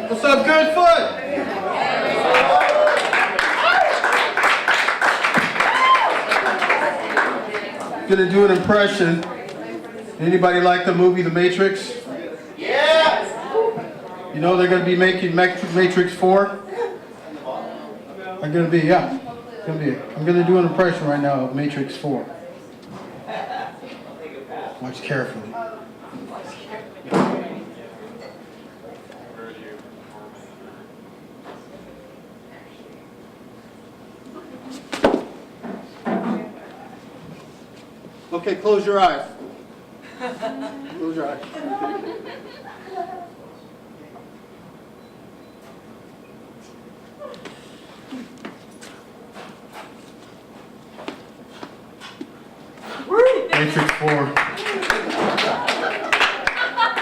What's up, good foot? Gonna do an impression. Anybody like the movie The Matrix? Yeah. You know they're gonna be making Matrix 4? I'm gonna be, yeah. I'm gonna do an impression right now of Matrix 4. Watch carefully. Okay, close your eyes. Close your eyes. Matrix 4.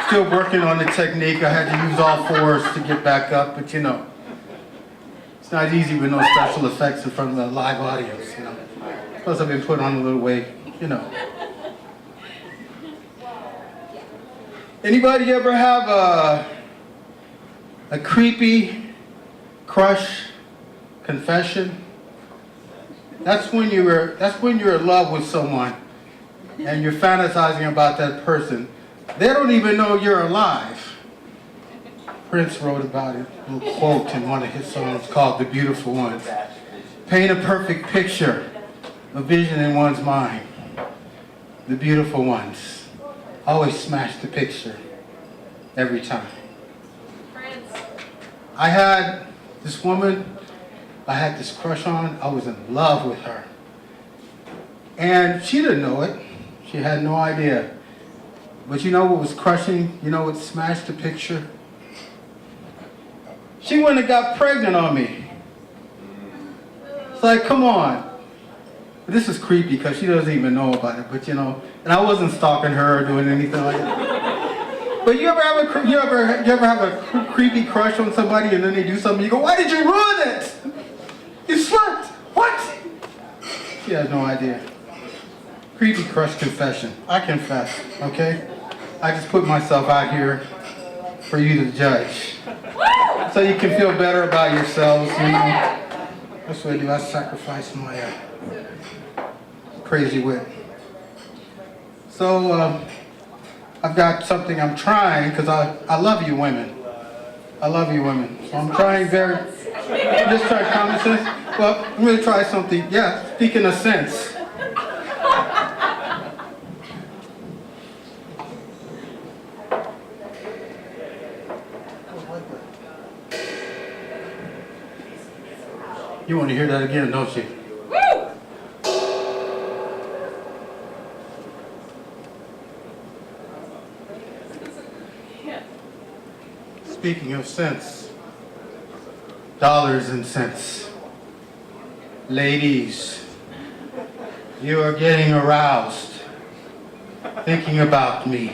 Still working on the technique. I had to use all fours to get back up, but you know, it's not easy with no special effects in front of a live audience, you know. Plus I've been put on a little weight, you know. Anybody ever have a creepy crush confession? That's when you're in love with someone and you're fantasizing about that person. They don't even know you're alive. Prince wrote about it, a little quote in one of his songs called The Beautiful Ones. Paint a perfect picture, a vision in one's mind. The beautiful ones. Always smash the picture. Every time. Prince. I had this woman, I had this crush on. I was in love with her. And she didn't know it. She had no idea. But you know what was crushing? You know what smashed the picture? She went and got pregnant on me. It's like, come on. But this is creepy because she doesn't even know about it. But you know, and I wasn't stalking her or doing anything like that. But you ever have a creepy crush on somebody and then they do something, you go, why did you ruin it? You slept. What? She has no idea. Creepy crush confession. I confess, okay? I just put myself out here for you to judge. So you can feel better about yourselves, you know. That's what I do. I sacrifice my crazy wit. So I've got something I'm trying, because I love you women. I love you women. So I'm trying I'm just trying common sense. Well, I'm going to try something. Yeah, speaking of sense. You want to hear that again, don't you? Woo! Speaking of cents, dollars and cents. Ladies, you are getting aroused, thinking about me.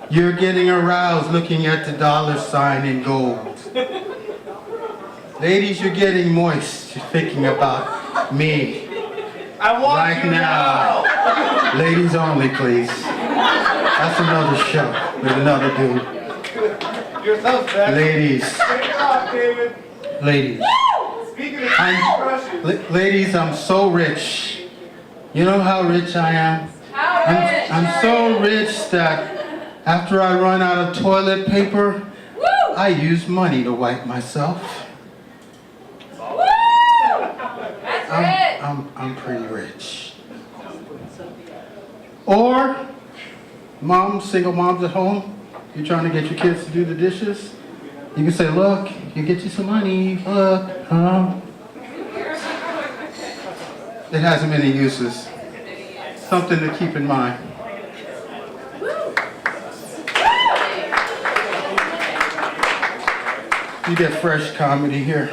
You're getting aroused looking at the dollar sign in gold. Ladies, you're getting moist, you're thinking about me. I want right you now. Ladies only, please. That's another show with another dude. You're so sexy. Ladies. Take it off, David. Ladies. Speaking of crushes. Ladies, I'm so rich. You know how rich I am? How rich? I'm so rich that after I run out of toilet paper, Woo! I use money to wipe myself. Woo! That's rich. I'm pretty rich. Or moms, single moms at home, you're trying to get your kids to do the dishes. You can say, look, you get you some money, look, It has many uses. Something to keep in mind. You get fresh comedy here.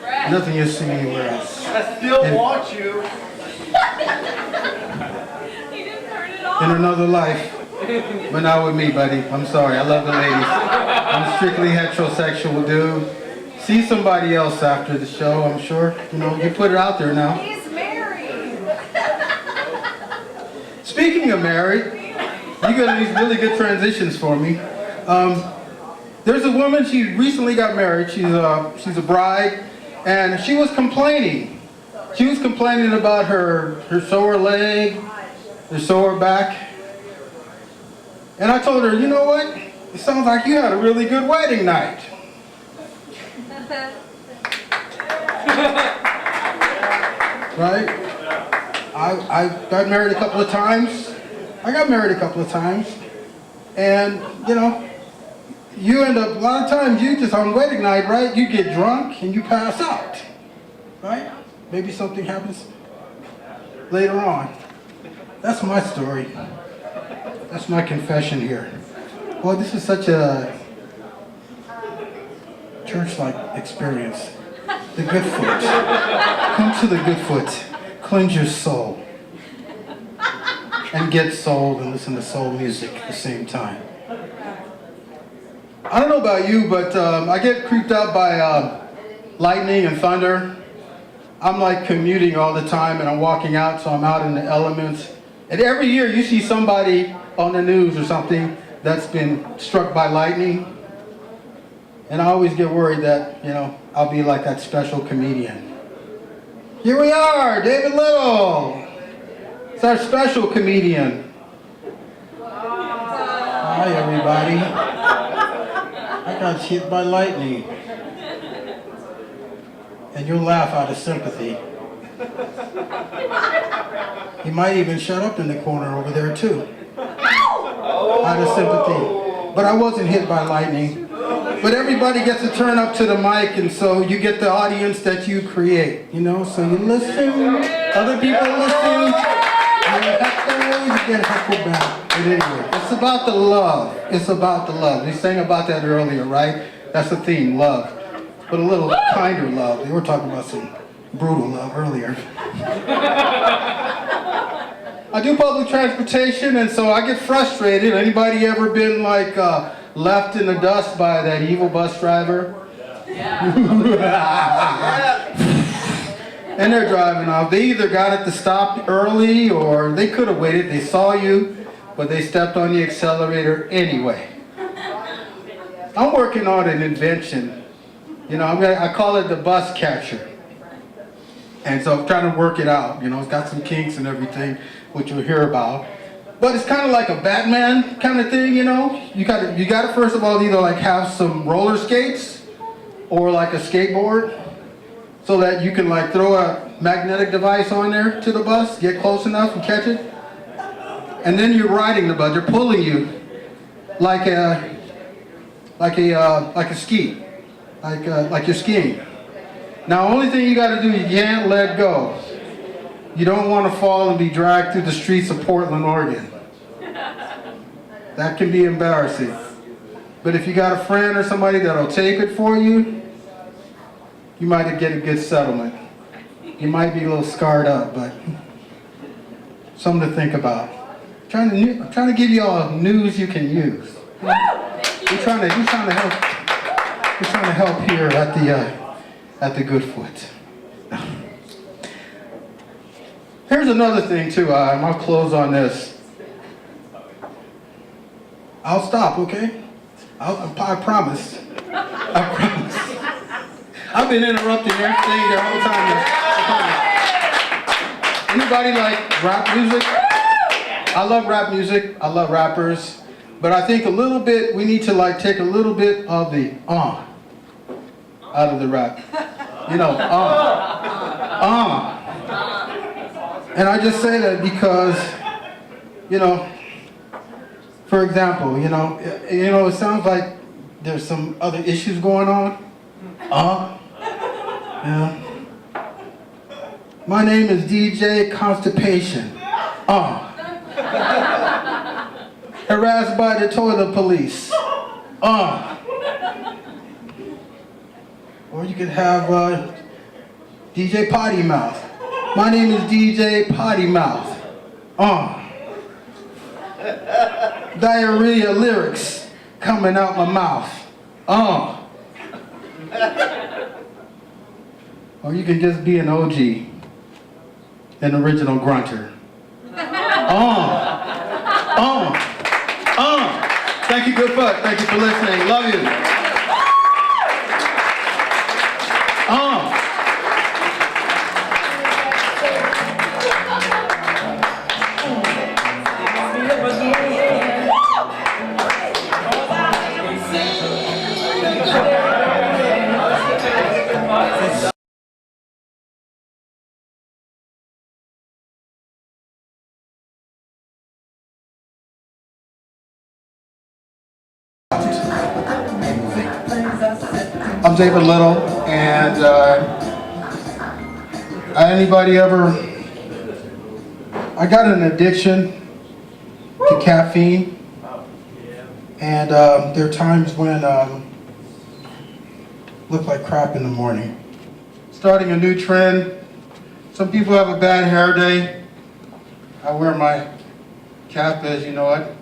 Fresh. Nothing you'll see anywhere else. I still want you. He didn't turn it off. In another life. But not with me, buddy. I'm sorry. I love the ladies. I'm a strictly heterosexual dude. See somebody else after the show, I'm sure. You know, you put it out there now. He's married. Speaking of married, you got these really good transitions for me. There's a woman, she recently got married, she's a bride, and she was complaining. She was complaining about her sore leg, her sore back. And I told her, you know what? It sounds like you had a really good wedding night. Right? I got married a couple of times. And, you know, you end up, a lot of times you just on wedding night, right? You get drunk and you pass out, right? Maybe something happens later on. That's my story. That's my confession here. Boy, this is such a church-like experience. The good foot. Come to the good foot. Cleanse your soul. And get soul and listen to soul music at the same time. I don't know about you, but I get creeped out by lightning and thunder. I'm like commuting all the time and I'm walking out, so I'm out in the elements. And every year you see somebody on the news or something that's been struck by lightning. And I always get worried that, you know, I'll be like that special comedian. Here we are, David Little. It's our special comedian. Hi, everybody. I got hit by lightning. And you'll laugh out of sympathy. He might even shut up in the corner over there, too. Out of sympathy. But I wasn't hit by lightning. But everybody gets to turn up to the mic, and so you get the audience that you create, you know? So you listen, other people listen, you get heckled back. But anyway, it's about the love. It's about the love. We sang about that earlier, right? That's the theme, love. But a little kinder love. They were talking about some brutal love earlier. I do public transportation, and so I get frustrated. Anybody ever been like left in the dust by that evil bus driver? Yeah. And they're driving off. They either got it to stop early or they could have waited. They saw you, but they stepped on the accelerator anyway. I'm working on an invention. You know, I call it the bus catcher. And so I'm trying to work it out. You know, it's got some kinks and everything, which you'll hear about. But it's kind of like a Batman kind of thing, you know? You got to first of all either like have some roller skates or like a skateboard so that you can like throw a magnetic device on there to the bus, get close enough and catch it. And then you're riding the bus. They're pulling you like a ski, like you're skiing. Now, only thing you got to do, you can't let go. You don't want to fall and be dragged through the streets of Portland, Oregon. That can be embarrassing. But if you got a friend or somebody that'll tape it for you, you might get a good settlement. You might be a little scarred up, but something to think about. I'm trying to give you all news you can use. We're trying to help here at the Good Foot. Here's another thing too. I'll close on this. I'll stop, okay? I promise. I promise. I've been interrupting everything the whole time. Anybody like rap music? I love rap music. I love rappers. But I think a little bit, we need to like take a little bit of the out of the rap. You know, And I just say that because, you know, for example, you know, it sounds like there's some other issues going on. Yeah. My name is DJ Constipation. Harassed by the toilet police. Or you could have DJ Potty Mouth. My name is DJ Potty Mouth. Diarrhea lyrics coming out my mouth. Or you can just be an OG, an original grunter. Thank you, Good Foot. Thank you for listening. Love you. I'm David Little, and anybody ever, I got an addiction to caffeine, and there are times when look like crap in the morning. Starting a new trend. Some people have a bad hair day. I wear my cap, as you know it.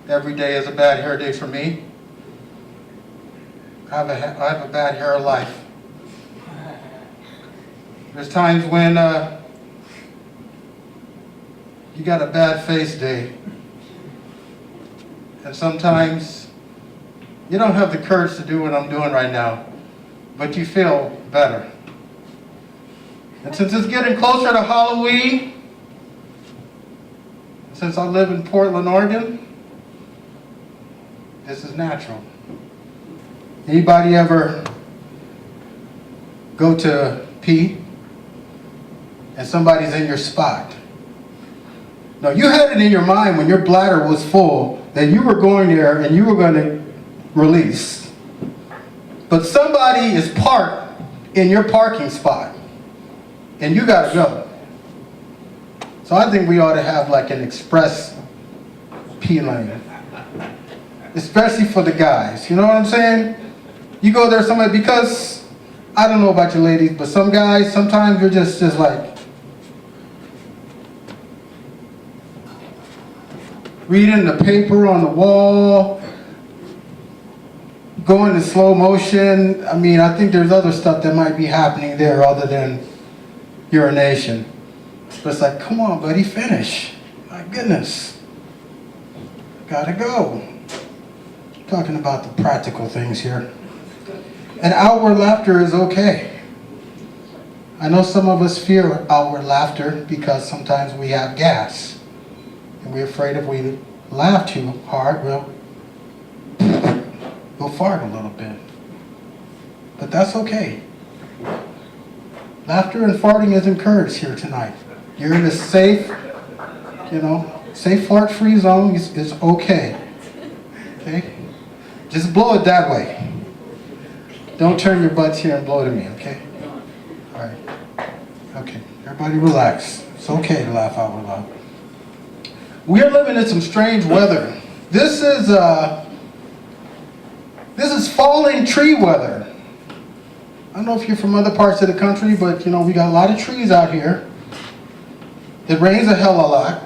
Every day is a bad hair day for me. I have a bad hair life. There's times when you got a bad face day. And sometimes you don't have the courage to do what I'm doing right now, but you feel better. And since it's getting closer to Halloween, since I live in Portland, Oregon, this is natural. Anybody ever go to pee and somebody's in your spot? No, you had it in your mind when your bladder was full that you were going there and you were going to release. But somebody is parked in your parking spot and you got to go. So I think we ought to have like an express pee lane, especially for the guys. You know what I'm saying? You go there somebody, because I don't know about you ladies, but some guys, sometimes you're just like reading the paper on the wall, going in slow motion. I mean, I think there's other stuff that might be happening there other than urination. But it's like, come on, buddy, finish. My goodness. Gotta go. Talking about the practical things here. And outward laughter is okay. I know some of us fear outward laughter because sometimes we have gas. And we're afraid if we laugh too hard, we'll fart a little bit. But that's okay. Laughter and farting is encouraged here tonight. You're in a safe, safe fart-free zone is okay. Okay? Just blow it that way. Don't turn your butts here and blow to me, okay? All right. Okay. Everybody relax. It's okay to laugh out loud. We are living in some strange weather. This is falling tree weather. I don't know if you're from other parts of the country, but we got a lot of trees out here. It rains a hell of a lot.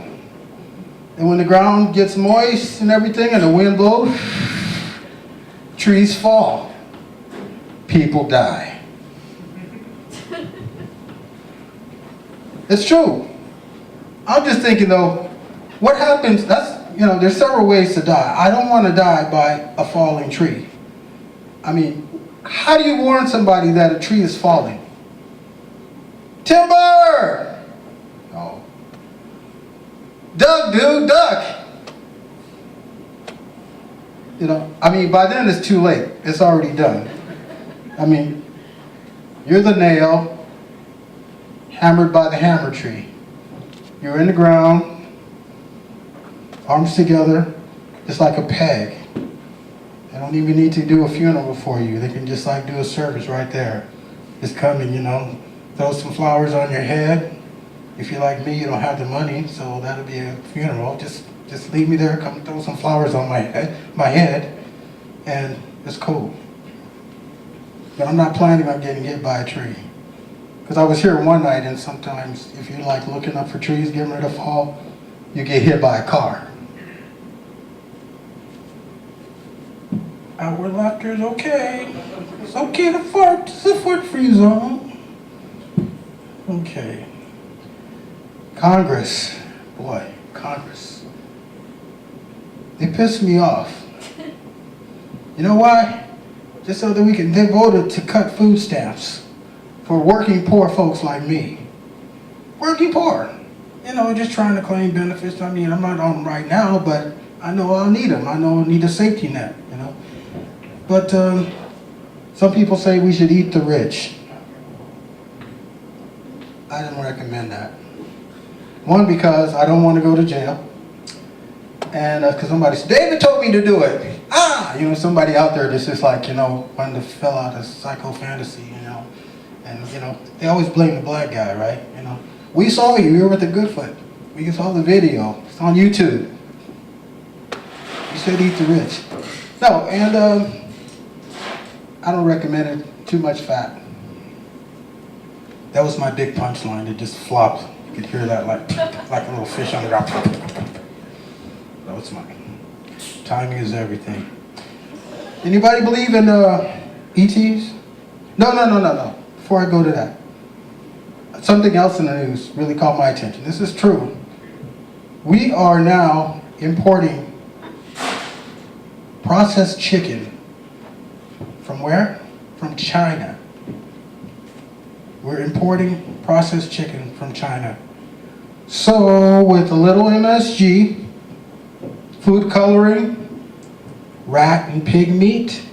And when the ground gets moist and everything and the wind blows, trees fall. People die. It's true. I'm just thinking though, what happens, there's several ways to die. I don't want to die by a falling tree. I mean, how do you warn somebody that a tree is falling? Timber! Oh. Duck, dude, duck! By then it's too late. It's already done. You're the nail hammered by the hammer tree. You're in the ground, arms together, just like a peg. They don't even need to do a funeral for you. They can just do a service right there. Just come and, throw some flowers on your head. If you're like me, you don't have the money, so that'll be a funeral. Just leave me there, come throw some flowers on my head, and it's cool. But I'm not planning on getting hit by a tree. Because I was here one night, and sometimes if you're looking up for trees getting ready to fall, you get hit by a car. Outward laughter is okay. It's okay to fart. It's a fart-free zone. Okay. Congress. Boy, Congress. They piss me off. You know why? Just so that they voted to cut food stamps for working poor folks like me. Working poor. Just trying to claim benefits. I'm not on them right now, but I know I'll need them. I know I'll need a safety net, But some people say we should eat the rich. I didn't recommend that. One, because I don't want to go to jail. And because somebody said, David told me to do it. Somebody out there that's just like, wanting to fill out a psycho fantasy, And, they always blame the black guy, right? We saw you. You were with the Goodfoot. We saw the video. It's on YouTube. You said eat the rich. No, and I don't recommend it. Too much fat. That was my big punchline. It just flopped. You could hear that like a little fish on the ground. That was mine. Timing is everything. Anybody believe in ETs? No. Before I go to that, something else in the news really caught my attention. This is true. We are now importing processed chicken. From where? From China. We're importing processed chicken from China. So with a little MSG, food coloring, rat and pig meat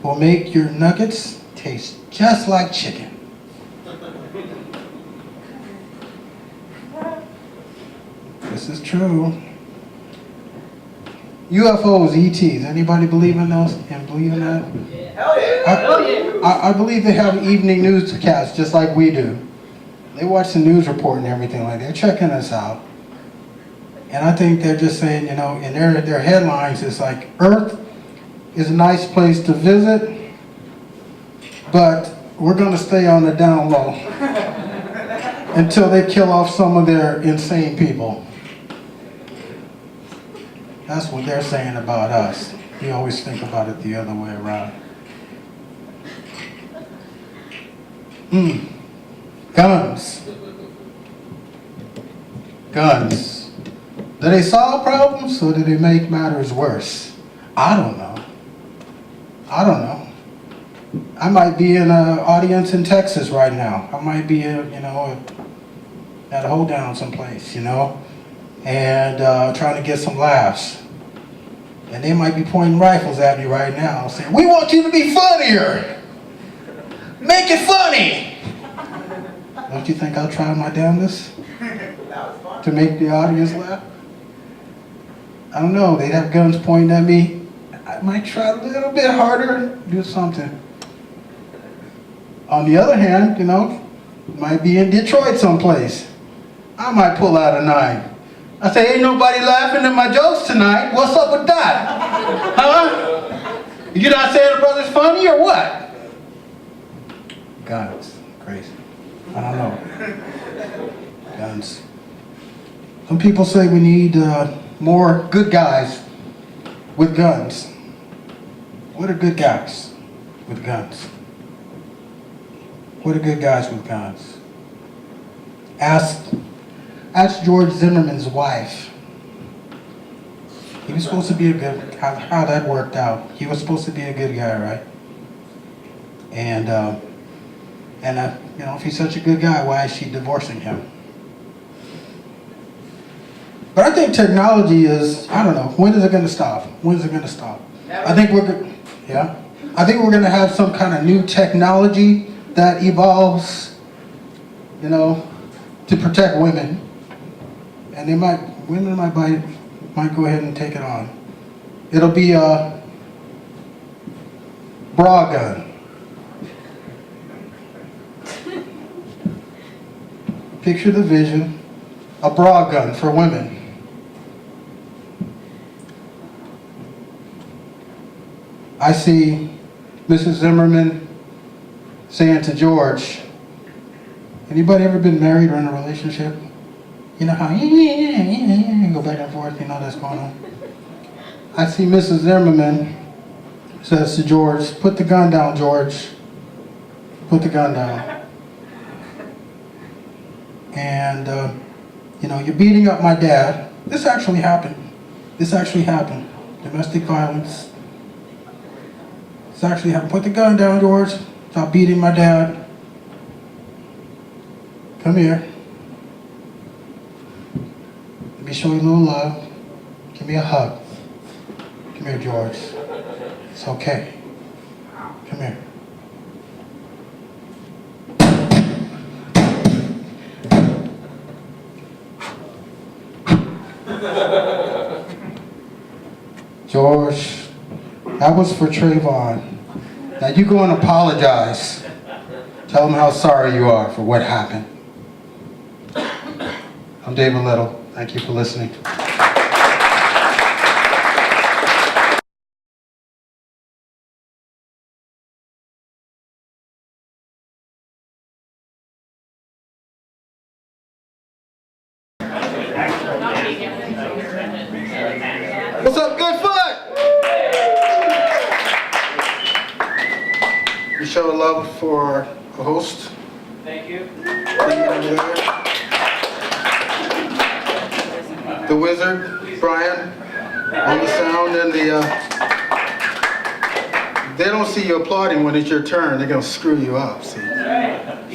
will make your nuggets taste just like chicken. This is true. UFOs, ETs, anybody believe in those and believe in that? Hell yeah. I believe they have evening newscasts just like we do. They watch the news report and everything like that. They're checking us out. And I think they're just saying, in their headlines, it's like, Earth is a nice place to visit, but we're going to stay on the down low until they kill off some of their insane people. That's what they're saying about us. We always think about it the other way around. Guns. Guns. Do they solve problems or do they make matters worse? I don't know. I might be in an audience in Texas right now. I might be, at a hold down someplace, and trying to get some laughs. And they might be pointing rifles at me right now saying, we want you to be funnier. Make it funny. Don't you think I'll try my damnedest to make the audience laugh? I don't know. They'd have guns pointing at me. I might try a little bit harder, do something. On the other hand, might be in Detroit someplace. I might pull out a knife. I say, ain't nobody laughing at my jokes tonight. What's up with that? Huh? You not saying the brother's funny or what? Guns. Crazy. I don't know. Guns. Some people say we need more good guys with guns. What are good guys with guns? What are good guys with guns? Ask George Zimmerman's wife. He was supposed to be a good, how that worked out. He was supposed to be a good guy, right? And if he's such a good guy, why is she divorcing him? But I think technology is, I don't know, when is it going to stop? When is it going to stop? I think we're going to have some kind of new technology that evolves, to protect women. And women might go ahead and take it on. It'll be a bra gun. Picture the vision, a bra gun for women. I see Mrs. Zimmerman saying to George, anybody ever been married or in a relationship? You know how you go back and forth, that's going on. I see Mrs. Zimmerman says to George, put the gun down, George. Put the gun down. And, you're beating up my dad. This actually happened. Domestic violence. This actually happened. Put the gun down, George. Stop beating my dad. Come here. Let me show you a little love. Give me a hug. Come here, George. It's okay. Come here. George, that was for Trayvon. Now you go and apologize. Tell him how sorry you are for what happened. I'm David Little. Thank you for listening. What's up, Goodfoot? You show love for a host. Thank you. The wizard, Brian, on the sound and the, they don't see you applauding when it's your turn. They're gonna screw you up, see?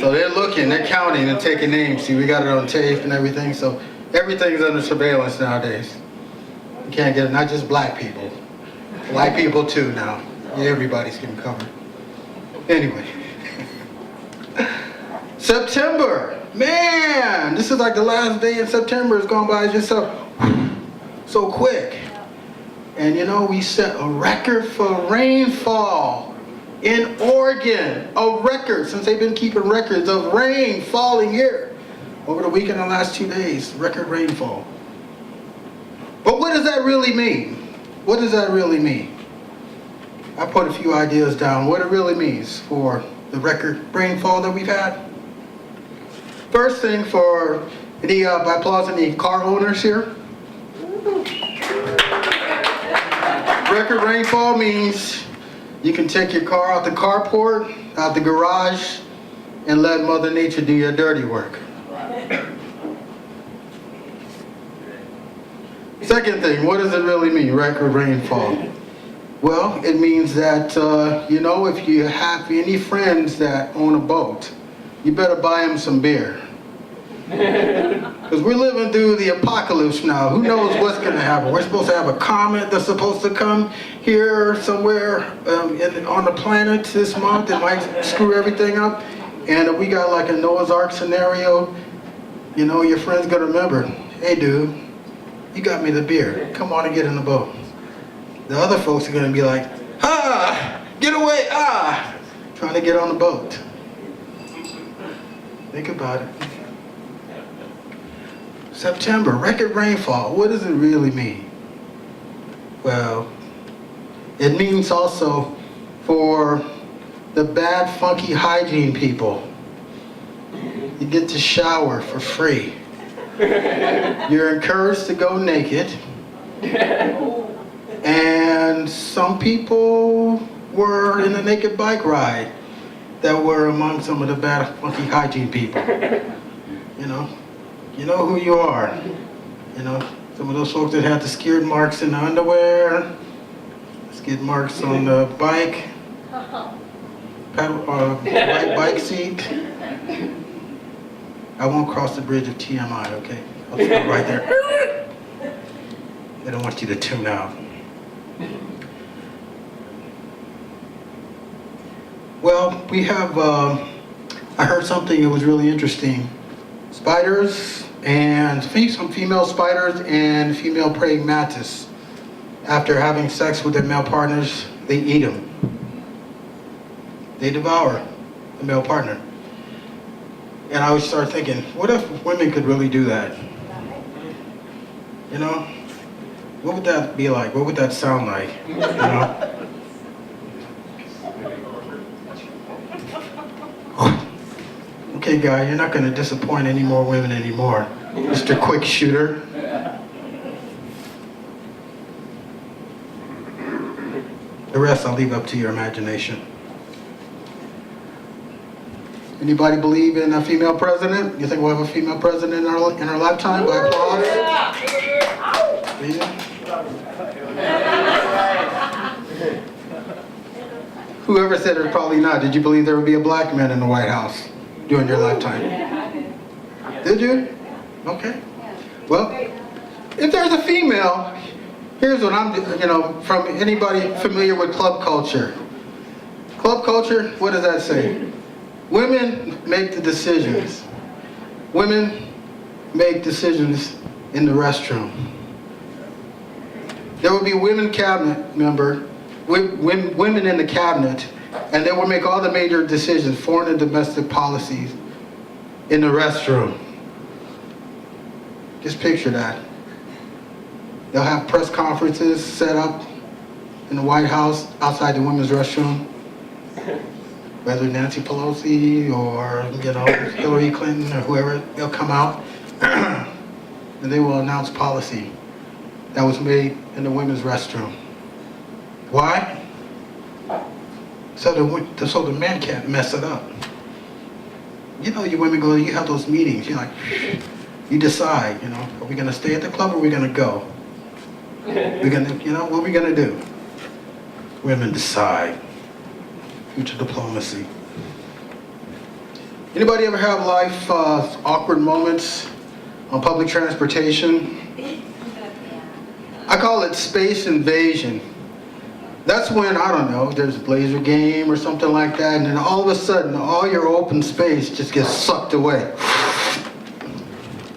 So they're looking, they're counting and taking names. See, we got it on tape and everything, so everything's under surveillance nowadays. You can't get it, not just black people. White people too now. Everybody's getting covered. Anyway. September, man, this is like the last day in September. It's gone by just so quick. And you know, we set a record for rainfall in Oregon. A record, since they've been keeping records of rain falling here over the weekend and the last 2 days. Record rainfall. But what does that really mean? What does that really mean? I put a few ideas down what it really means for the record rainfall that we've had. First thing for any, by applause, any car owners here. Record rainfall means you can take your car out the carport, out the garage, and let Mother Nature do your dirty work. Second thing, what does it really mean, record rainfall? Well, it means that, you know, if you have any friends that own a boat, you better buy them some beer. Because we're living through the apocalypse now. Who knows what's going to happen? We're supposed to have a comet that's supposed to come here somewhere on the planet this month. It might screw everything up. And we got like a Noah's Ark scenario. You know, your friend's going to remember, hey dude, you got me the beer. Come on and get in the boat. The other folks are going to be like, get away, trying to get on the boat. Think about it. September, record rainfall. What does it really mean? Well, it means also for the bad, funky hygiene people. You get to shower for free. You're encouraged to go naked. And some people were in a naked bike ride that were among some of the bad, funky hygiene people. You know who you are. You know, some of those folks that had the skid marks in the underwear, skid marks on the bike, bike seat. I won't cross the bridge of TMI, okay? I'll stop right there. They don't want you to tune out. Well, we have, I heard something that was really interesting. Spiders and some female spiders and female praying mantis, after having sex with their male partners, they eat them. They devour the male partner. And I would start thinking, what if women could really do that? You know? What would that be like? What would that sound like? You know? Okay, guy, you're not going to disappoint any more women anymore, Mr. Quick Shooter. The rest I'll leave up to your imagination. Anybody believe in a female president? You think we'll have a female president in our lifetime? By applause? Yeah. Whoever said it, probably not. Did you believe there would be a black man in the White House during your lifetime? Did you? Okay. Well, if there's a female, here's what I'm, from anybody familiar with club culture. Club culture, what does that say? Women make the decisions. Women make decisions in the restroom. There would be women cabinet member, women in the cabinet, and they would make all the major decisions, foreign and domestic policies, in the restroom. Just picture that. They'll have press conferences set up in the White House outside the women's restroom. Whether Nancy Pelosi or, Hillary Clinton or whoever, they'll come out and they will announce policy that was made in the women's restroom. Why? So the men can't mess it up. You women go, you have those meetings, you're like, you decide, are we gonna stay at the club or are we gonna go? We're gonna, what are we gonna do? Women decide. Future diplomacy. Anybody ever have life awkward moments on public transportation? I call it space invasion. That's when, I don't know, there's a Blazer game or something like that, and then all of a sudden, all your open space just gets sucked away.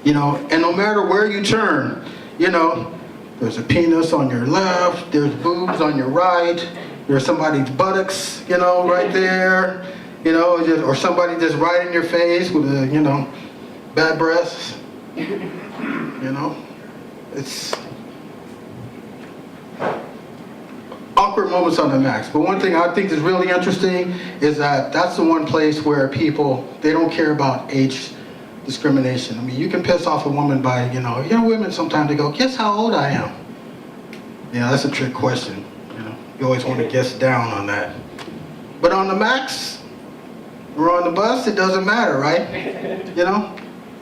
And no matter where you turn, there's a penis on your left, there's boobs on your right, there's somebody's buttocks, right there, or somebody just right in your face with bad breasts, It's awkward moments on the max. But one thing I think is really interesting is that that's the one place where people, they don't care about age discrimination. I mean, you can piss off a woman by, women sometimes they go, guess how old I am? That's a trick question. You always want to guess down on that. But on the max, or on the bus, it doesn't matter, right?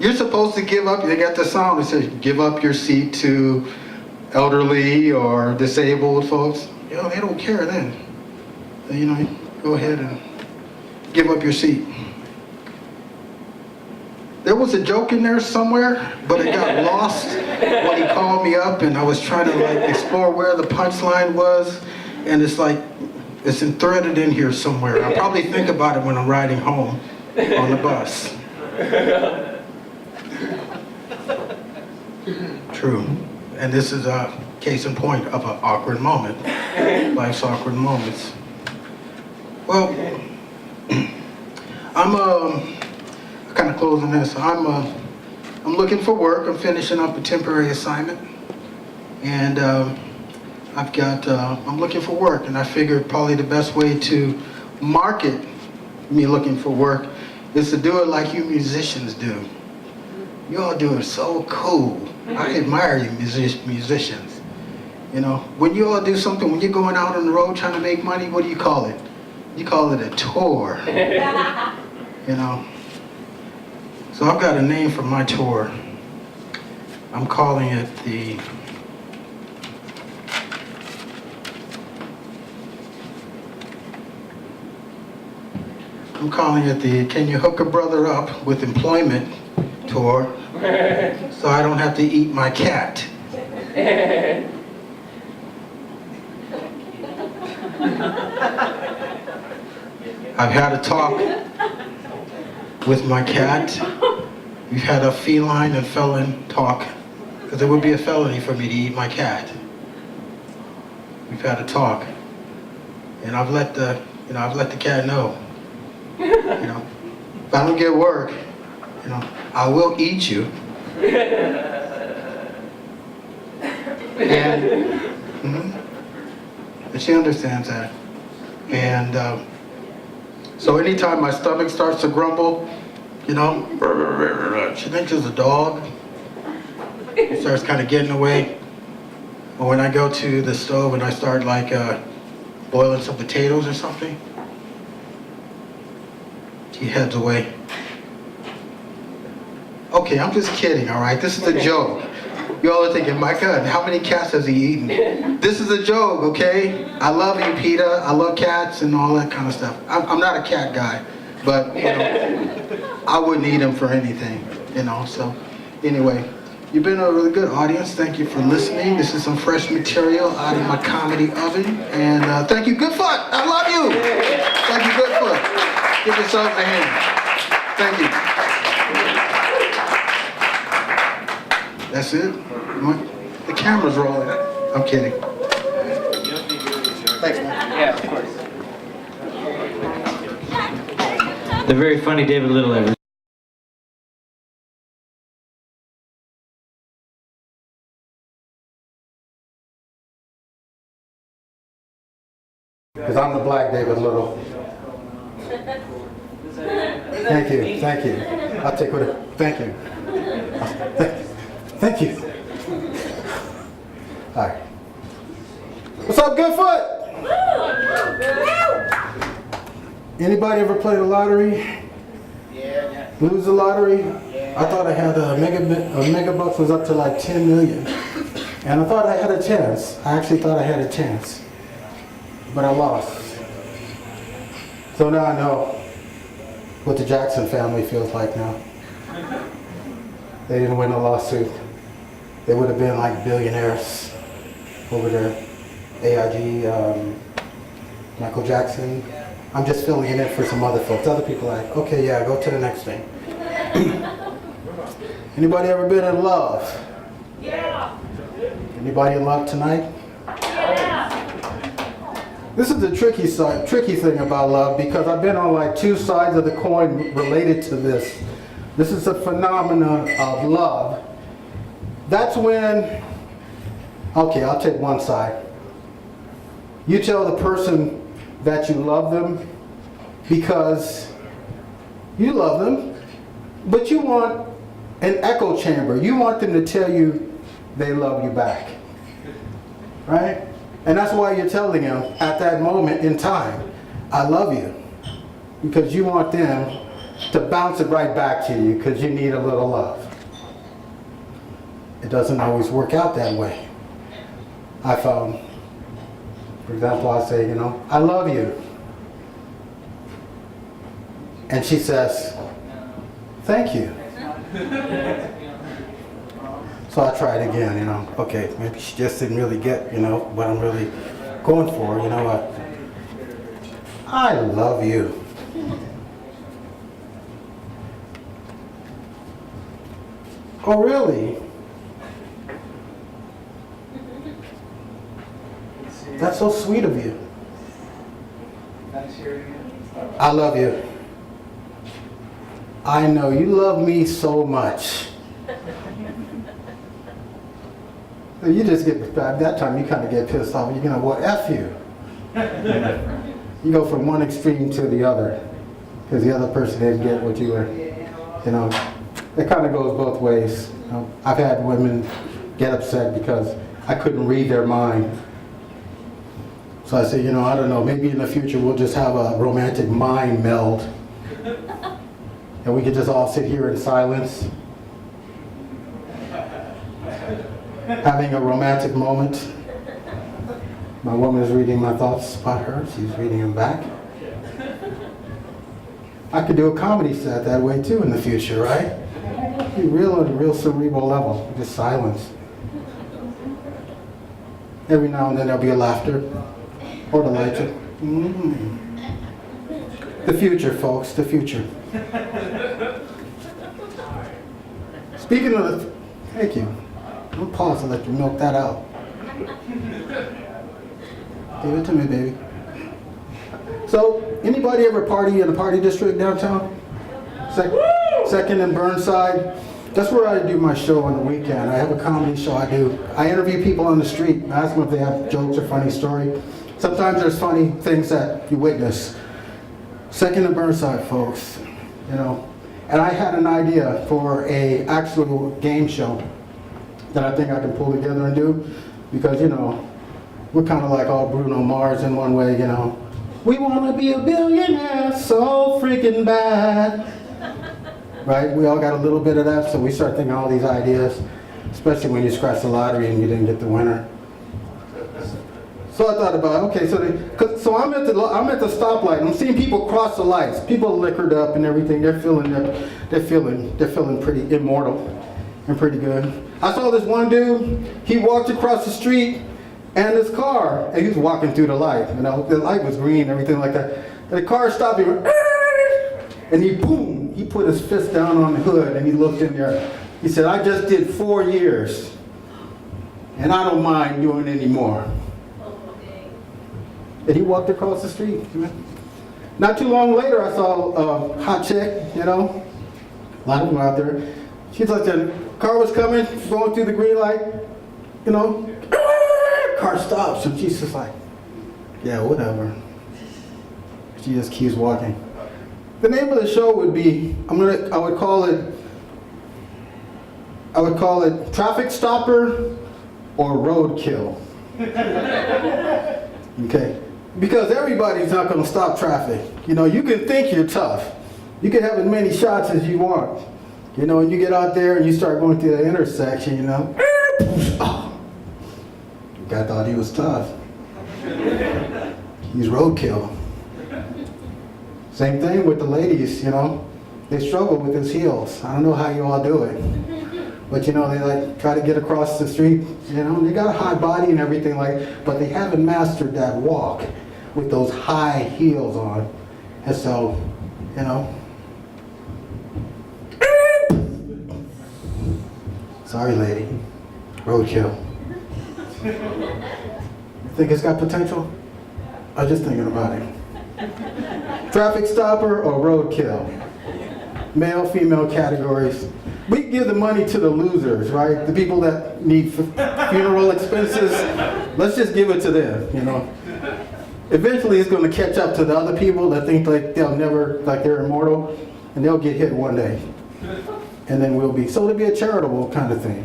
You're supposed to give up, they got the sound that says, give up your seat to elderly or disabled folks. They don't care then. Go ahead and give up your seat. There was a joke in there somewhere, but it got lost when he called me up and I was trying to explore where the punchline was, and it's threaded in here somewhere. I'll probably think about it when I'm riding home on the bus. True. And this is a case in point of an awkward moment. Life's awkward moments. Well, I'm kind of closing this. I'm looking for work. I'm finishing up a temporary assignment, and I'm looking for work. And I figured probably the best way to market me looking for work is to do it like you musicians do. You all do it so cool. I admire you musicians. When you all do something, when you're going out on the road trying to make money, what do you call it? You call it a tour. So I've got a name for my tour. I'm calling it the Can You Hook a Brother Up with Employment tour, so I don't have to eat my cat. I've had a talk with my cat. We've had a feline and felon talk, because it would be a felony for me to eat my cat. We've had a talk, and I've let the cat know. If I don't get work, I will eat you. And she understands that. And so anytime my stomach starts to grumble, she thinks it's a dog. It starts kind of getting away. Or when I go to the stove and I start boiling some potatoes or something, she heads away. Okay, I'm just kidding, all right? This is a joke. You all are thinking, my God, how many cats has he eaten? This is a joke, okay? I love you, Peter. I love cats and all that kind of stuff. I'm not a cat guy, but, I wouldn't eat him for anything, So, anyway, you've been a really good audience. Thank you for listening. This is some fresh material out of my comedy oven. And thank you, Goodfoot. I love you. Thank you, Goodfoot. Give yourself a hand. Thank you. That's it? The camera's rolling. I'm kidding. Thanks, man. Yeah, of course. The very funny David Little. Because I'm the black David Little. Thank you, thank you. I'll take what it, thank you. Thank you. All right. What's up, Goodfoot? Anybody ever play the lottery? Yeah. Lose the lottery? I thought I had a mega bucks was up to like 10 million. And I thought I had a chance. I actually thought I had a chance. But I lost. So now I know what the Jackson family feels like now. They didn't win a lawsuit. They would have been like billionaires over there. AIG, Michael Jackson. I'm just filling it in for some other folks. Other people are like, okay, yeah, go to the next thing. Anybody ever been in love? Yeah. Anybody in love tonight? Yeah. This is the tricky thing about love, because I've been on like two sides of the coin related to this. This is a phenomenon of love. That's when, okay, I'll take one side. You tell the person that you love them because you love them, but you want an echo chamber. You want them to tell you they love you back, right? And that's why you're telling them at that moment in time, I love you. Because you want them to bounce it right back to you because you need a little love. It doesn't always work out that way. I found, for example, I'll say, you know, I love you. And she says, thank you. So I tried again, you know, okay, maybe she just didn't really get, you know, what I'm really going for, you know what? I love you. Oh, really? That's so sweet of you. I love you. I know you love me so much. You just get, at that time you kind of get pissed off. You know, well, F you. You go from one extreme to the other because the other person didn't get what you were, you know. It kind of goes both ways. You know, I've had women get upset because I couldn't read their mind. So I said, you know, I don't know, maybe in the future we'll just have a romantic mind meld. And we could just all sit here in silence, having a romantic moment. My woman is reading my thoughts about her. She's reading them back. I could do a comedy set that way too in the future, right? Be real on a real cerebral level, just silence. Every now and then there'll be a laughter or the lights. The future, folks, the future. Speaking of the, thank you. I'll pause and let you milk that out. Give it to me, baby. So, anybody ever party in a party district downtown? Second and Burnside? That's where I do my show on the weekend. I have a comedy show I do. I interview people on the street, ask them if they have jokes or funny story. Sometimes there's funny things that you witness. Second and Burnside, folks, you know. And I had an idea for a actual game show that I think I can pull together and do, because, you know, we're kind of like all Bruno Mars in one way, you know. We want to be a billionaire so freaking bad. Right? We all got a little bit of that, so we start thinking all these ideas, especially when you scratch the lottery and you didn't get the winner. So I thought about, okay, so I'm at the stoplight. I'm seeing people cross the lights. People are liquored up and everything. They're feeling pretty immortal and pretty good. I saw this one dude. He walked across the street and his car, and he was walking through the light. You know, the light was green, everything like that. And the car stopped. He went, and he put his fist down on the hood and he looked in there. He said, I just did 4 years and I don't mind doing any more. And he walked across the street. Not too long later, I saw a hot chick, a lot of them out there. She's like, the car was coming, going through the green light, car stops, and she's just like, yeah, whatever. She just keeps walking. The name of the show would be, I would call it Traffic Stopper or Roadkill. Okay? Because everybody's not going to stop traffic. You can think you're tough. You can have as many shots as you want. And you get out there and you start going through the intersection, oh, the guy thought he was tough. He's roadkill. Same thing with the ladies, they struggle with his heels. I don't know how you all do it. But they like try to get across the street, they got a high body and everything but they haven't mastered that walk with those high heels on. And so, sorry lady, roadkill. Think it's got potential? I was just thinking about it. Traffic stopper or roadkill? Male, female categories. We give the money to the losers, right? The people that need funeral expenses. Let's just give it to them, Eventually it's going to catch up to the other people that think like they're immortal, and they'll get hit one day. And then we'll be, so it'll be a charitable kind of thing.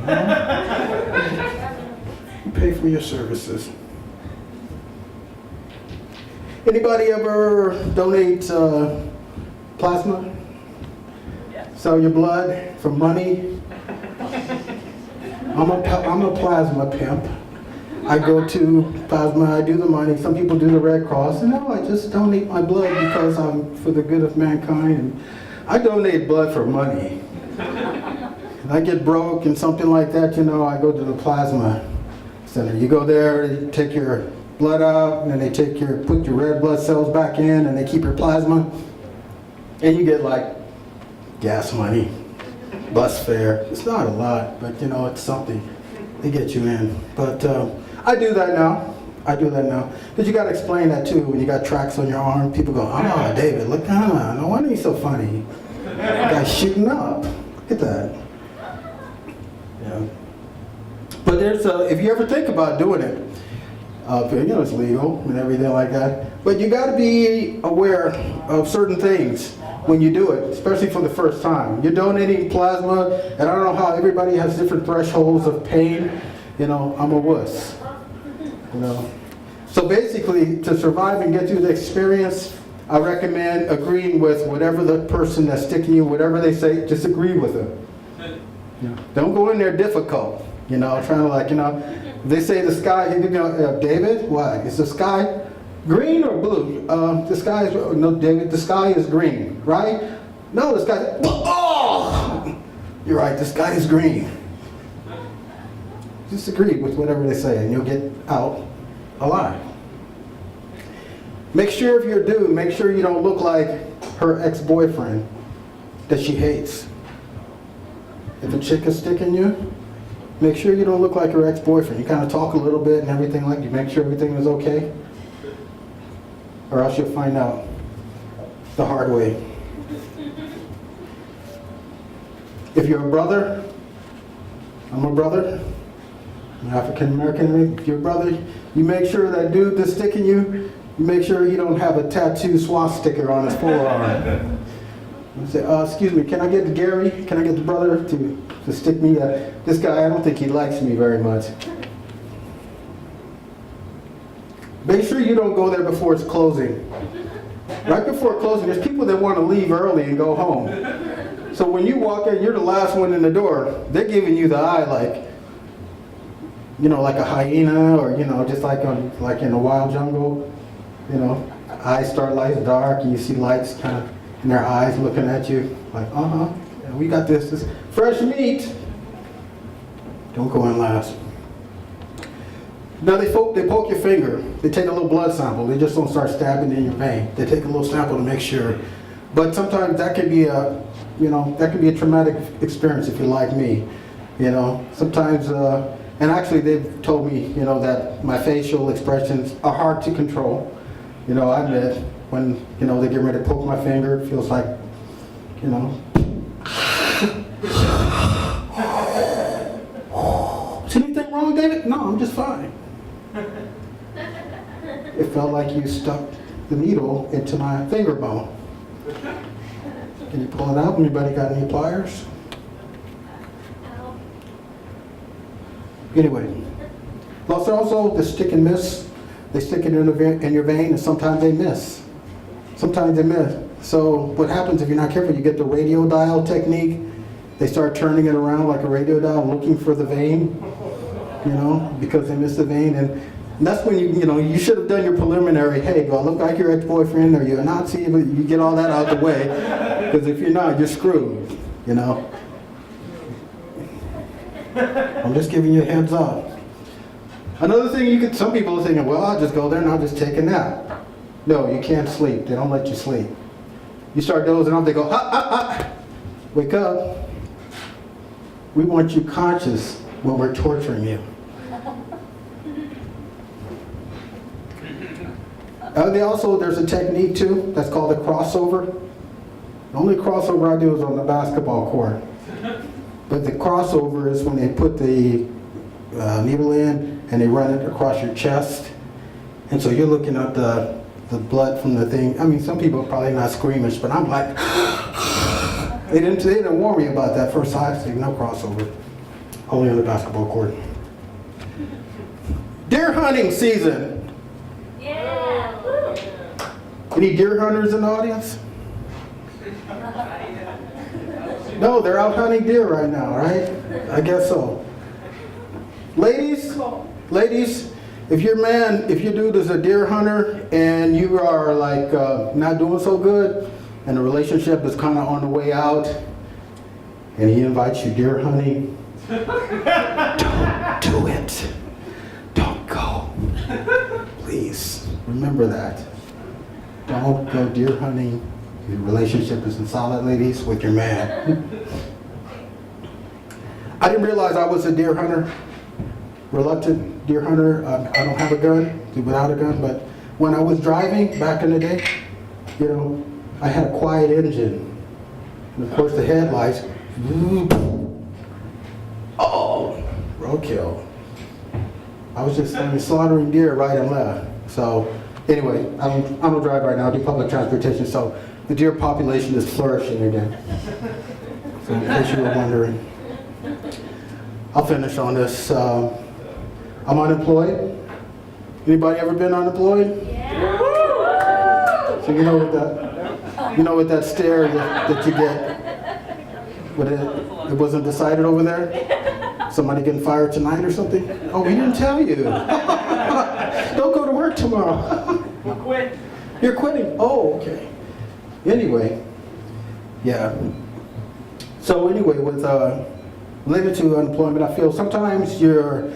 You pay for your services. Anybody ever donate plasma? Sell your blood for money? I'm a plasma pimp. I go to plasma, I do the money. Some people do the Red Cross. No, I just donate my blood because I'm for the good of mankind. And I donate blood for money. If I get broke and something like that, I go to the plasma center. You go there, they take your blood out, and then they put your red blood cells back in, and they keep your plasma. And you get like gas money, bus fare. It's not a lot, but it's something. They get you in. But I do that now. Because you got to explain that too. When you got tracks on your arm, people go, oh, David, look, no wonder he's so funny. The guy's shooting up. Look at that. Yeah. But there's, if you ever think about doing it, it's legal and everything like that. But you got to be aware of certain things when you do it, especially for the first time. You're donating plasma, and I don't know how everybody has different thresholds of pain. I'm a wuss. So basically, to survive and get through the experience, I recommend agreeing with whatever the person that's sticking you, whatever they say, just agree with them. Don't go in there difficult. Trying to they say the sky, David, what? Is the sky green or blue? The sky is, no, David, the sky is green, right? No, the sky, oh! You're right, the sky is green. Just agree with whatever they say and you'll get out alive. Make sure if you're a dude, make sure you don't look like her ex-boyfriend that she hates. If a chick is sticking you, make sure you don't look like her ex-boyfriend. You kind of talk a little bit and everything you make sure everything is okay. Or else you'll find out the hard way. If you're a brother, I'm a brother, I'm African American, if you're a brother, you make sure that dude that's sticking you make sure he don't have a tattoo swastika on his forearm. You say, excuse me, can I get Gary? Can I get the brother to stick me? This guy, I don't think he likes me very much. Make sure you don't go there before it's closing. Right before closing, there's people that want to leave early and go home. So when you walk in, you're the last one in the door. They're giving you the eye like a hyena, or just like in a wild jungle. Eyes start lights dark, and you see lights kind of in their eyes looking at you like, yeah, we got this fresh meat. Don't go in last. Now they poke your finger. They take a little blood sample. They just don't start stabbing in your vein. They take a little sample to make sure. But sometimes that can be a traumatic experience if you're like me. Sometimes, and actually they've told me, that my facial expressions are hard to control. You know, I admit, when, you know, they get ready to poke my finger, it feels like, you know. Is anything wrong, David? No, I'm just fine. It felt like you stuck the needle into my finger bone. Can you pull it out? Anybody got any pliers? Anyway, also the stick and miss. They stick it in your vein, and sometimes they miss. Sometimes they miss. So what happens if you're not careful? You get the radio dial technique. They start turning it around like a radio dial, looking for the vein. You know, because they missed the vein, and that's when you should have done your preliminary. Hey, do I look like your ex-boyfriend? Are you a Nazi? But you get all that out the way, because if you're not, you're screwed. You know. I'm just giving you a heads up. Another thing some people are thinking, well, I'll just go there and I'll just take a nap. No, you can't sleep. They don't let you sleep. You start dozing off, they go, wake up. We want you conscious when we're torturing you. There's a technique too, that's called a crossover. The only crossover I do is on the basketball court. But the crossover is when they put the needle in and they run it across your chest. And so you're looking at the blood from the thing. I mean, some people are probably not squeamish, but I'm like, they didn't warn me about that first time. So no crossover, only on the basketball court. Deer hunting season. Yeah. Any deer hunters in the audience? No, they're out hunting deer right now, right? I guess so. Ladies, if your dude is a deer hunter and you are like not doing so good and the relationship is kind of on the way out and he invites you deer hunting, don't do it. Don't go. Please, remember that. Don't go deer hunting. Your relationship isn't solid, ladies, with your man. I didn't realize I was a deer hunter, reluctant deer hunter. I don't have a gun, without a gun, but when I was driving back in the day, you know, I had a quiet engine. And of course the headlights, oh, roadkill. I was just slaughtering deer right and left. So anyway, I'm gonna drive right now, I do public transportation, so the deer population is flourishing again. So in case you were wondering. I'll finish on this. I'm unemployed. Anybody ever been unemployed? Yeah. So you know what that stare that you get when it wasn't decided over there? Somebody getting fired tonight or something? Oh, we didn't tell you. Don't go to work tomorrow. We'll quit. You're quitting? Oh, okay. Anyway, yeah. So anyway, with related to unemployment, I feel sometimes your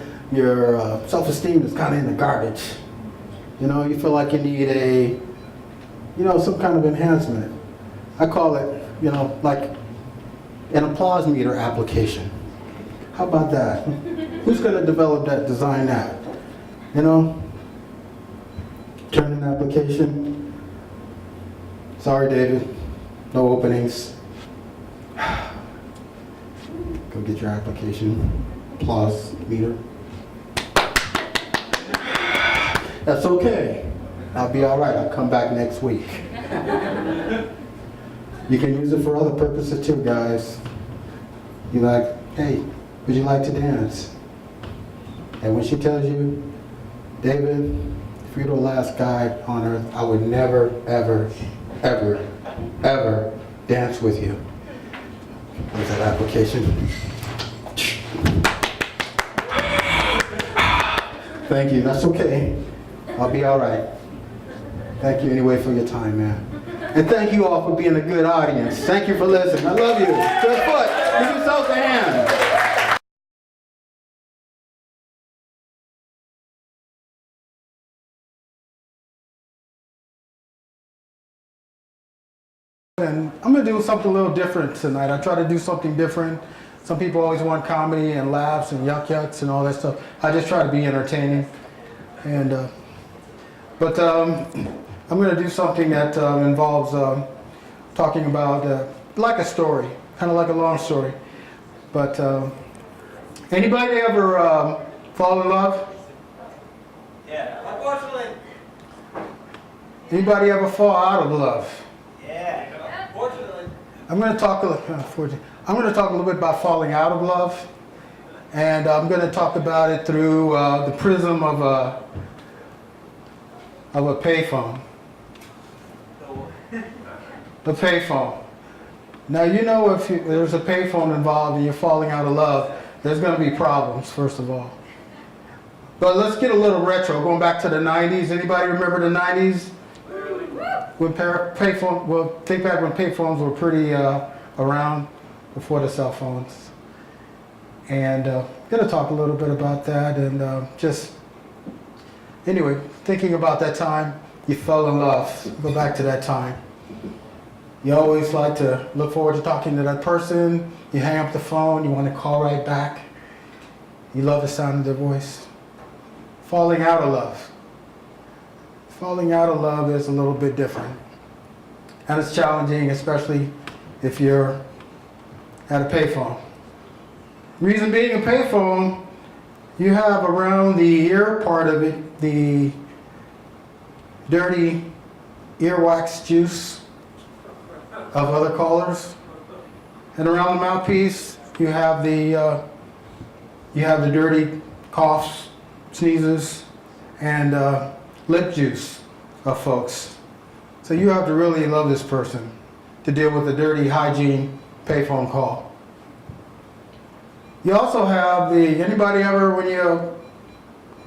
self-esteem is kind of in the garbage. You know, you feel like you need some kind of enhancement. I call it, like an applause meter application. How about that? Who's going to develop that, design that? You know, turn in application. Sorry, David, no openings. Go get your application. Applause meter. That's okay. I'll be all right. I'll come back next week. You can use it for other purposes too, guys. You're like, hey, would you like to dance? And when she tells you, David, if you're the last guy on earth, I would never, ever, ever, ever dance with you. There's that application. Thank you. That's okay. I'll be all right. Thank you anyway for your time, man. And thank you all for being a good audience. Thank you for listening. I love you. Good foot. Give yourselves a hand. And I'm going to do something a little different tonight. I try to do something different. Some people always want comedy and laughs and yucks and all that stuff. I just try to be entertaining. And but I'm going to do something that involves talking about like a story, kind of like a long story. But anybody ever fall in love? Yeah. Unfortunately. Anybody ever fall out of love? Yeah. Unfortunately. I'm going to talk a little bit about falling out of love, and I'm going to talk about it through the prism of a payphone. A payphone. Now you know if there's a payphone involved and you're falling out of love, there's going to be problems, first of all. But let's get a little retro, going back to the 90s. Anybody remember the 90s? When payphone, well, think back when payphones were pretty around before the cell phones. And I'm going to talk a little bit about that and anyway, thinking about that time, you fell in love. Go back to that time. You always like to look forward to talking to that person. You hang up the phone, you want to call right back. You love the sound of their voice. Falling out of love. Falling out of love is a little bit different. And it's challenging, especially if you're at a payphone. Reason being, a payphone, you have around the ear part of it, the dirty earwax juice of other callers. And around the mouthpiece, you have the dirty coughs, sneezes, and lip juice of folks. So you have to really love this person to deal with a dirty hygiene payphone call. You also have anybody ever, when you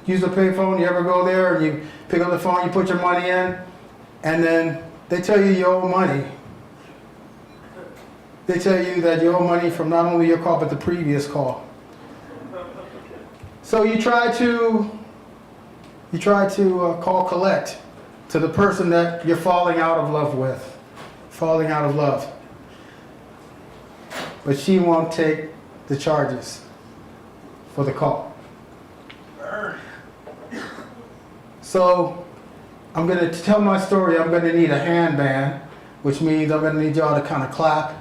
use a payphone, you ever go there and you pick up the phone, you put your money in, and then they tell you owe money. They tell you that you owe money from not only your call, but the previous call. So you try to call collect to the person that you're falling out of love with. Falling out of love. But she won't take the charges for the call. So I'm going to tell my story. I'm going to need a hand band, which means I'm going to need y'all to kind of clap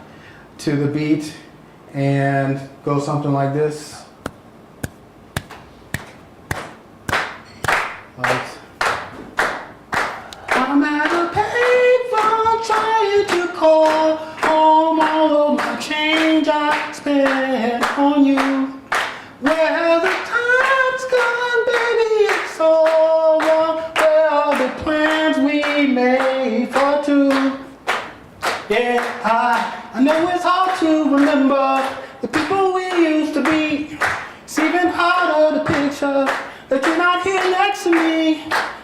to the beat and go something like this. I'm at a payphone trying to call home all of my change I spent on you. Where the time's gone, baby, it's over. Where are the plans we made for two? Yeah, I know it's hard to remember the people we used to be. It's even harder to picture that you're not here next to me.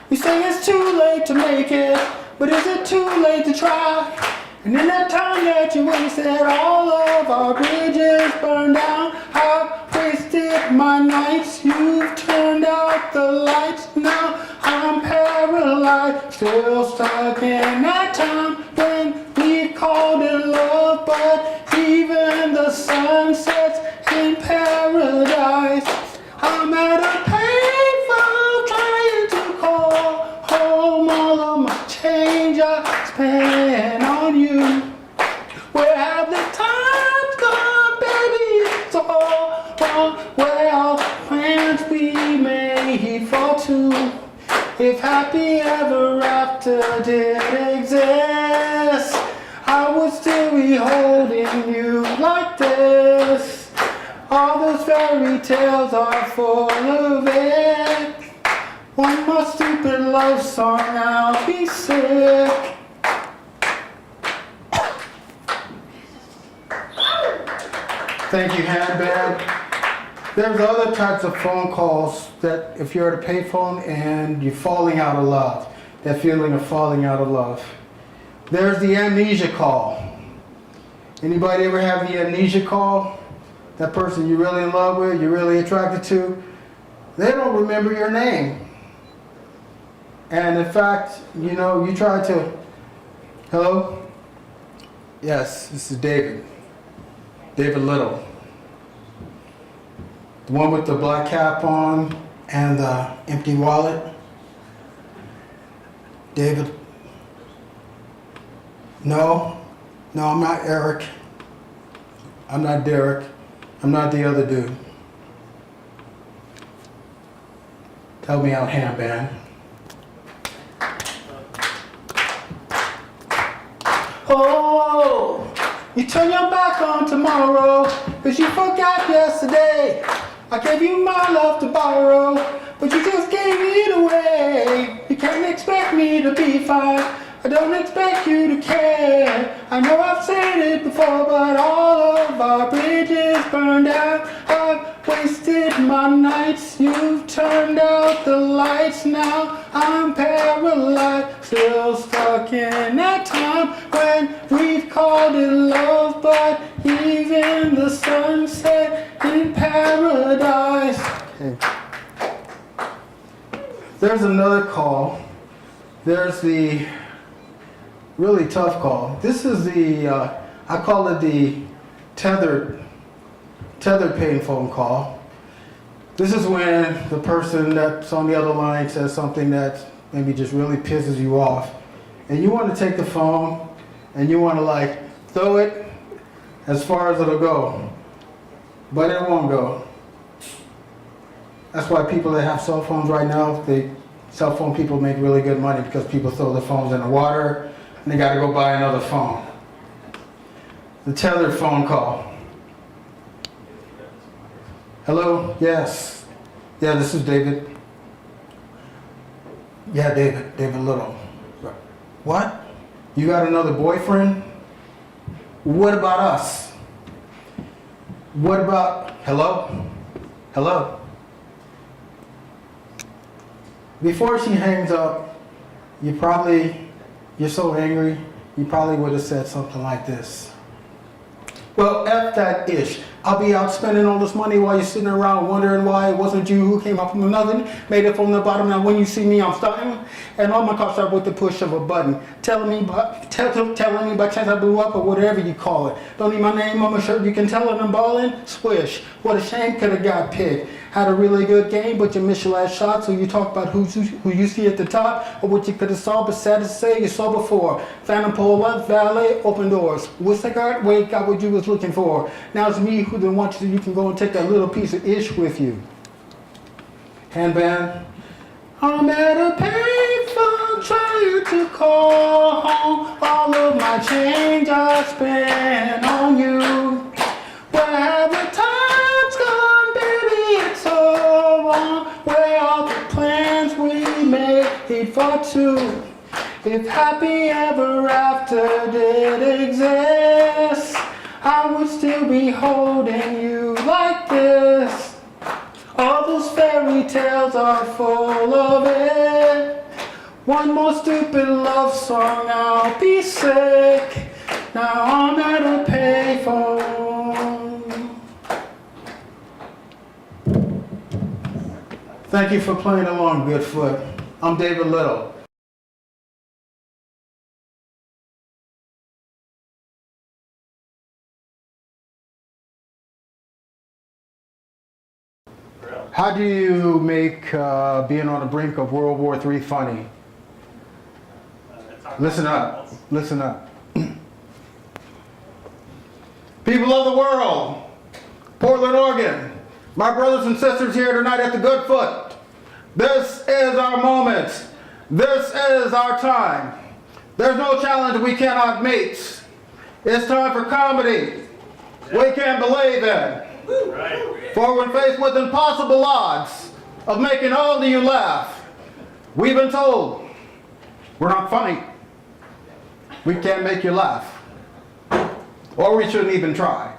You say it's too late to make it, but is it too late to try? And in that time that you wasted, all of our bridges burned down. I've wasted my nights, you've turned out the lights. Now I'm paralyzed, still stuck in that time when we called it love. But even the sun sets in paradise. I'm at a payphone trying to call home all of my change I spent on you. Where have the times gone, baby? It's all wrong. Where are the plans we made for two? If happy ever after did exist, I would still be holding you like this. All those fairy tales are full of it. One more stupid love song, I'll be sick. Thank you, handband. There's other types of phone calls that if you're at a payphone and you're falling out of love, that feeling of falling out of love. There's the amnesia call. Anybody ever have the amnesia call? That person you're really in love with, you're really attracted to, they don't remember your name. And in fact, you know, you try to, hello? Yes, this is David. David Little. The one with the black cap on and the empty wallet. David No, I'm not Eric. I'm not Derek. I'm not the other dude. Help me out, handband. Oh, you turn your back on tomorrow, 'cause you forgot yesterday. I gave you my love to borrow, but you just gave it away. You can't expect me to be fine. I don't expect you to care. I know I've said it before, but all of our bridges burned out. I've wasted my nights. You've turned out the lights. Now I'm paralyzed, still stuck in that time when we've called it love, but even the sunset in paradise. Okay. There's another call. There's the really tough call. This is the, I call it the tethered pain phone call. This is when the person that's on the other line says something that maybe just really pisses you off. And you want to take the phone and you want to like throw it as far as it'll go. But it won't go. That's why people that have cell phones right now, cell phone people make really good money because people throw their phones in the water and they got to go buy another phone. The tethered phone call. Hello? Yes. Yeah, this is David. Yeah, David Little. What? You got another boyfriend? What about us? What about, hello? Hello? Before she hangs up, you're so angry, you probably would have said something like this. Well, F that ish. I'll be out spending all this money while you're sitting around wondering why it wasn't you who came up from nothing, made it from the bottom. Now when you see me, I'm starting, and all my cars start with the push of a button. Telling me by chance I blew up or whatever you call it. Don't need my name on my shirt, you can tell it I'm balling. Swish. What a shame, could have got picked. Had a really good game, but you missed your last shot, so you talk about who you see at the top, or what you could have saw, but sad to say you saw before. Phantom pole left, valet, open doors. What's that guard? Wait, got what you was looking for. Now it's me who didn't want you, so you can go and take that little piece of ish with you. Handband. I'm at a payphone trying to call home. All of my change I spent on you. Where have the times gone, baby? It's so wrong. Where are the plans we made for two? If happy ever after did exist, I would still be holding you like this. All those fairy tales are full of it. One more stupid love song, I'll be sick. Now I'm at a payphone. Thank you for playing along, Goodfoot. I'm David Little. How do you make being on the brink of World War III funny? Listen up. Listen up. People of the world, Portland, Oregon, my brothers and sisters here tonight at the Goodfoot, this is our moment. This is our time. There's no challenge we cannot meet. It's time for comedy we can't believe in. For when faced with impossible odds of making all of you laugh, we've been told we're not funny. We can't make you laugh. Or we shouldn't even try.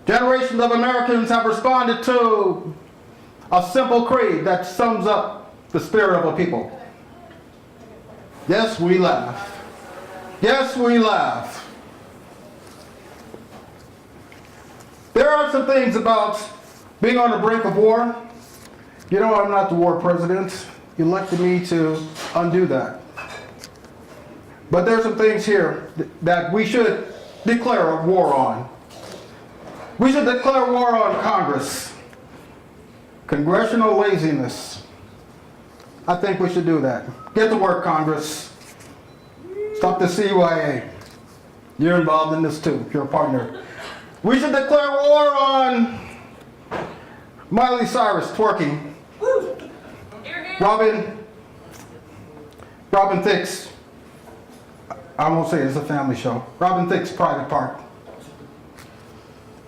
Generations of Americans have responded to a simple creed that sums up the spirit of a people. Yes, we laugh. Yes, we laugh. There are some things about being on the brink of war. You know, I'm not the war president. You elected me to undo that. But there's some things here that we should declare a war on. We should declare war on Congress. Congressional laziness. I think we should do that. Get to work, Congress. Start Dr. CYA, you're involved in this too. You're a partner. We should declare war on Miley Cyrus twerking. Robin Thicke's, I won't say it's a family show, Robin Thicke's private part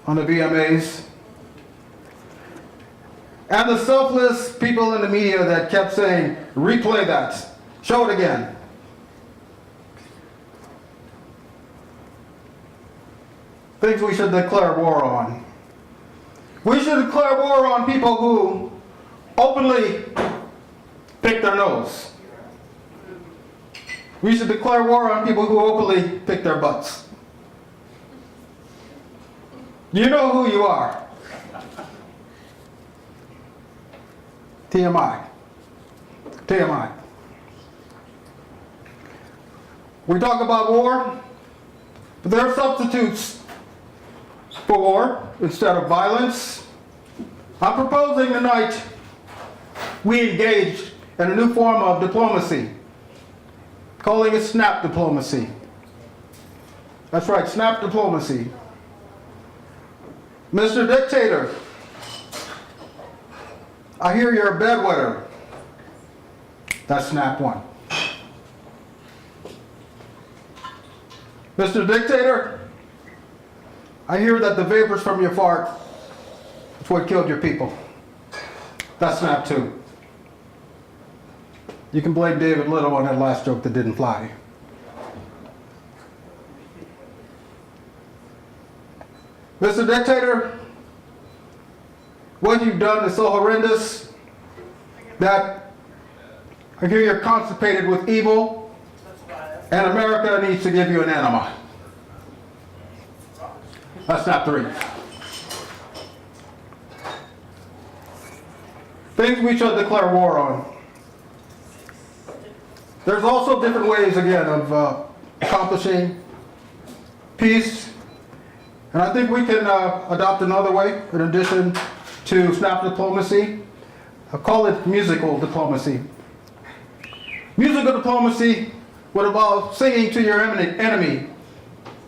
on the VMAs. And the selfless people in the media that kept saying, replay that, show it again. Things we should declare war on. We should declare war on people who openly pick their nose. We should declare war on people who openly pick their butts. You know who you are. TMI. TMI. We talk about war, but there are substitutes for war instead of violence. I'm proposing tonight we engage in a new form of diplomacy, calling it snap diplomacy. That's right, snap diplomacy. Mr. Dictator, I hear you're a bedwetter. That's snap one. Mr. Dictator, I hear that the vapors from your fart is what killed your people. That's snap two. You can blame David Little on that last joke that didn't fly. Mr. Dictator, what you've done is so horrendous that I hear you're constipated with evil, and America needs to give you an enema. That's not three. Things we should declare war on. There's also different ways, again, of accomplishing peace. And I think we can adopt another way in addition to snap diplomacy. I'll call it musical diplomacy. Musical diplomacy would involve singing to your enemy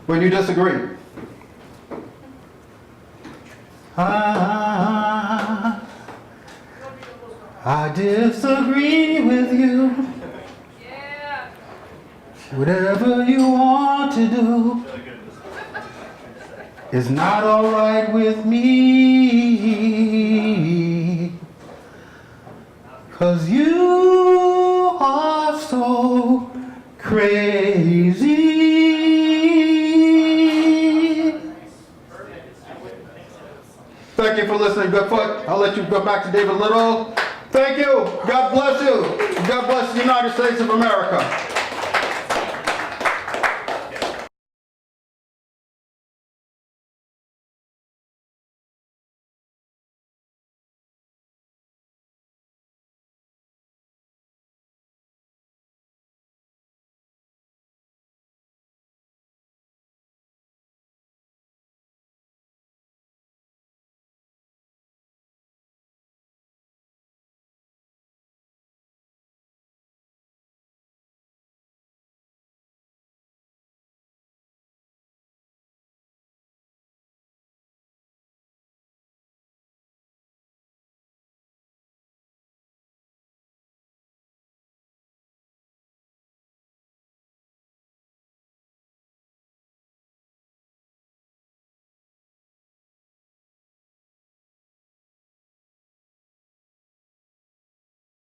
when you disagree. I disagree with you. Yeah. Whatever you want to do is not all right with me, 'cause you are so crazy. Thank you for listening, Goodfoot. I'll let you go back to David Little. Thank you. God bless you. God bless the United States of America.